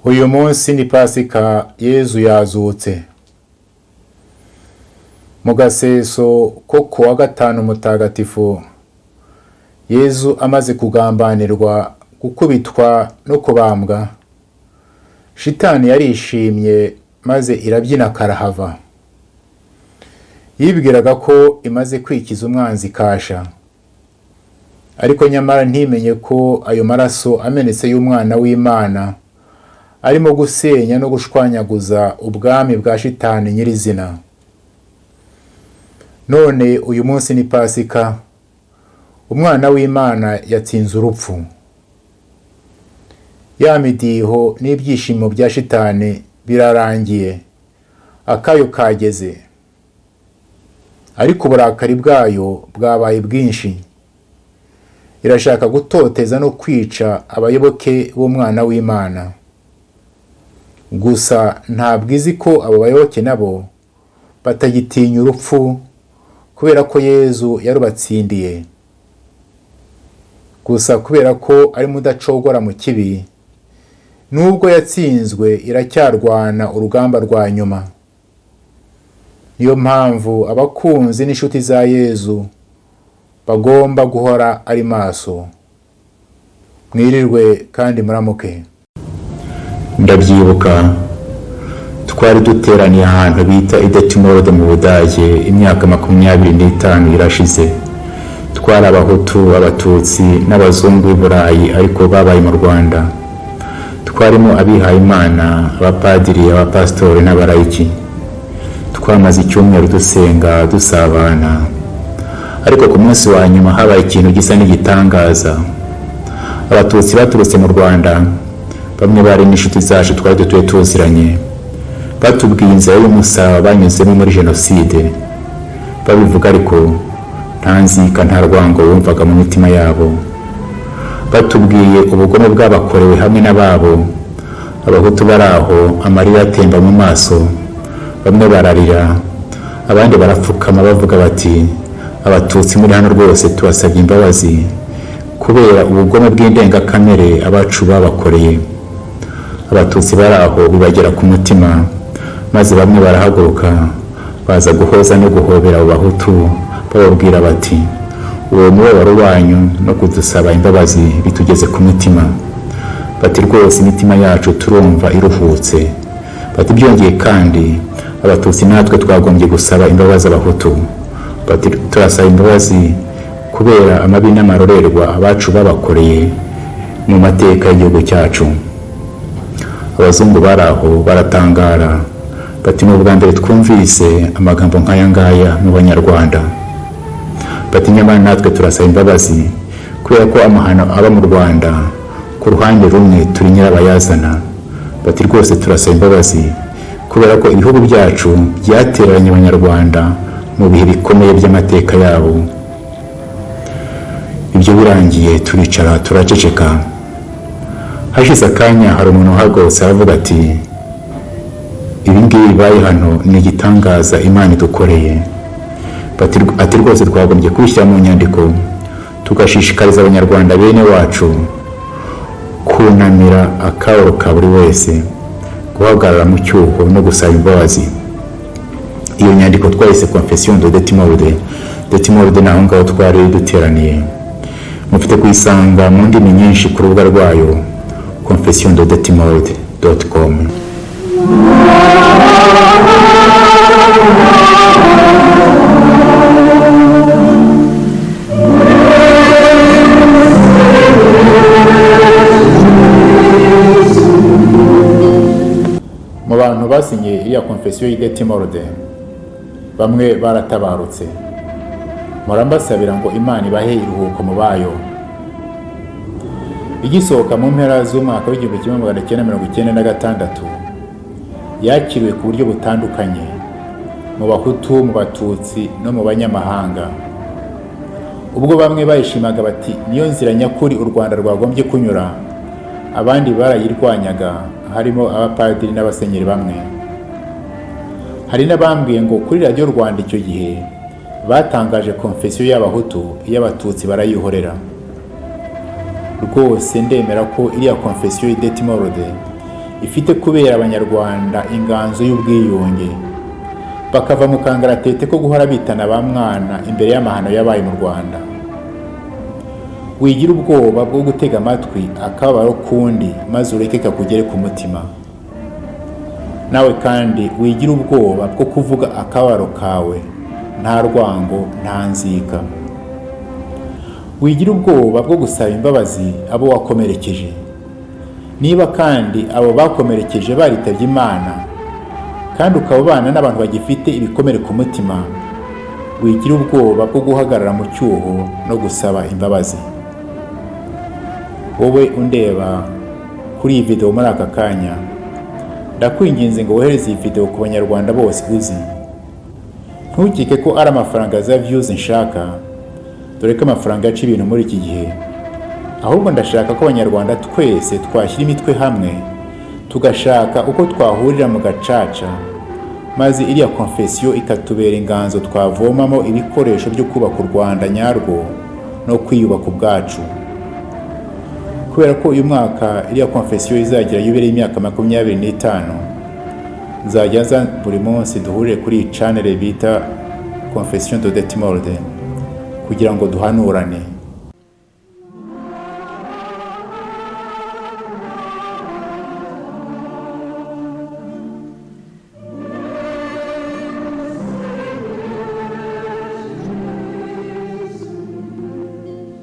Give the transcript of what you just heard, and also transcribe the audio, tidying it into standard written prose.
Uyu munsi ni Pasika, Yezu yazutse. Mu gaseso ko kuwa gatanu mutagatifu, Yezu amaze kugambanirwa, gukubitwa no kubambwa, Shitani yarishimye maze irabyina karahava. Yibwiraga ko imaze kwikiza umwanzi kasha, ariko nyamara ntimenye ko ayo maraso amenetse y'umwana w'Imana arimo gusenya no gushwanyaguza ubwami bwa Shitani nyirizina. None uyu munsi ni Pasika, umwana w'Imana yatsinze urupfu. Ya midiho n'ibyishimo bya Shitani birarangiye, akayo kageze. Ariko uburakari bwayo bwabaye bwinshi. Irashaka gutoteza no kwica abayoboke b'umwana w'Imana. Gusa ntabwo izi ko abo bayoboke nabo batagitinya urupfu, kubera ko Yezu yarubatsindiye. Gusa kubera ko ari mudacogora mu kibi, nubwo yatsinzwe iracyarwana urugamba rwa nyuma. Niyo mpamvu abakunzi n'inshuti za Yezu bagomba guhora ari maso. Mwirirwe kandi muramuke. Ndabyibuka twari duteraniye ahantu bita Idetimorode mu Budage imyaka 25 irashize. Twari Abahutu, Abatutsi n'Abazungu b'i Burayi ariko babaye mu Rwanda. Twarimo abihaye Imana, abapadiri, abapasitori n'abarayiki. Twamaze icyumweru dusenga dusabana, ariko ku munsi wa nyuma habaye ikintu gisa n'igitangaza. Abatutsi baturutse mu Rwanda, bamwe bari n'inshuti zacu twari dutuye tuziranye, batubwiye inzira y'umusaraba banyuzemo muri Jenoside. Babivuga ariko nta nzika nta rwango bumvaga mu mitima yabo. Batubwiye ubugome bw'abakorewe hamwe n'ababo. Abahutu bari aho, amarira atemba mu maso, bamwe bararira, abandi barapfukama bavuga bati, Abatutsi muri hano rwose tubasabye imbabazi kubera ubugome bw'indengakamere abacu babakoreye. Abatutsi bari aho bibagera ku mutima, maze bamwe barahaguruka baza guhoza no guhobera abo Bahutu, bababwira bati, uwo mubabaro wanyu no kudusaba imbabazi bitugeze ku mutima. Bati rwose imitima yacu turumva iruhutse. Bati byongeye kandi Abatutsi natwe twagombye gusaba imbabazi Abahutu. Bati turasaba imbabazi kubera amabi n'amarorerwa abacu babakoreye mu mateka y'igihugu cyacu. Abazungu bari aho baratangara, bati mu bwa mbere twumvise amagambo nk'aya ngaya mu Banyarwanda. Bati nyamara natwe turasaba imbabazi kubera ko amahano aba mu Rwanda ku ruhande rumwe turi nyirabayazana. Bati rwose turasaba imbabazi kubera ko ibihugu byacu byatereranye Abanyarwanda mu bihe bikomeye by'amateka yabo. Ibyo birangiye turicara turaceceka. Hashize akanya hari umuntu uhagurutse aravuga ati, ibi ngibi bibaye hano ni igitangaza Imana idukoreye. Ati rwose twagombye kubishyira mu nyandiko tugashishikariza Abanyarwanda bene wacu kunamira akababaro ka buri wese, guhagarara mu cyuho no gusaba imbabazi. Iyo nyandiko twayise Confession de Detimorode. Detimorode naho ngaho twari duteraniye. Mufite kuyisanga mu ndimi nyinshi ku rubuga rwayo confessiondedetimorode.com. Mu bantu basinye iriya Confession y'Idetimorode, bamwe baratabarutse. Murambasabira ngo Imana ibahe iruhuko mu bayo. Igisohoka mu mpera z'umwaka w'1996, yakiriwe ku buryo butandukanye mu Bahutu, mu Batutsi no mu banyamahanga. Ubwo bamwe bayishimaga bati niyo nzira nyakuri u Rwanda rwagombye kunyura, abandi barayirwanyaga, harimo abapadiri n'abasenyeri bamwe. Hari n'abambwiye ngo kuri Radio Rwanda icyo gihe batangaje Confession y'Abahutu, iy'Abatutsi barayihorera. Rwose ndemera ko iriya Confession y'Idetimorode ifite kubera abanyarwanda inganzo y'ubwiyunge, bakava mu kangaratete ko guhora bitana ba mwana imbere y'amahano yabaye mu Rwanda. Wigira ubwoba bwo gutega amatwi akababaro kundi maze ureke kakugere ku mutima. Nawe kandi wigira ubwoba bwo kuvuga akababaro kawe nta rwango nta nzika. Wigira ubwoba bwo gusaba imbabazi abo wakomerekeje. Niba kandi abo bakomerekeje baritabye Imana kandi ukaba ubana n'abantu bagifite ibikomere ku mutima, wigira ubwoba bwo guhagarara mu cyuho no gusaba imbabazi. Wowe undeba kuri iyi video muri aka kanya, ndakwinginze ngo wohereze iyi video ku banyarwanda bose uzi. Ntukike ko ari amafaranga za views nshaka, dore ko amafaranga yaca ibintu muri iki gihe. Ahubwo ndashaka ko abanyarwanda twese twashyira imitwe hamwe, tugashaka uko twahurira mu gacaca, maze iriya konfesiyo ikatubera inganzo twavomamo ibikoresho byo kubaka u Rwanda nyarwo no kwiyubaka ubwacu. Kubera ko uyu mwaka iriya konfesiyo izagira yubile y'imyaka 25, nzajya nza buri munsi duhurire kuri channel bita Confession de Timorde kugira ngo duhanurane.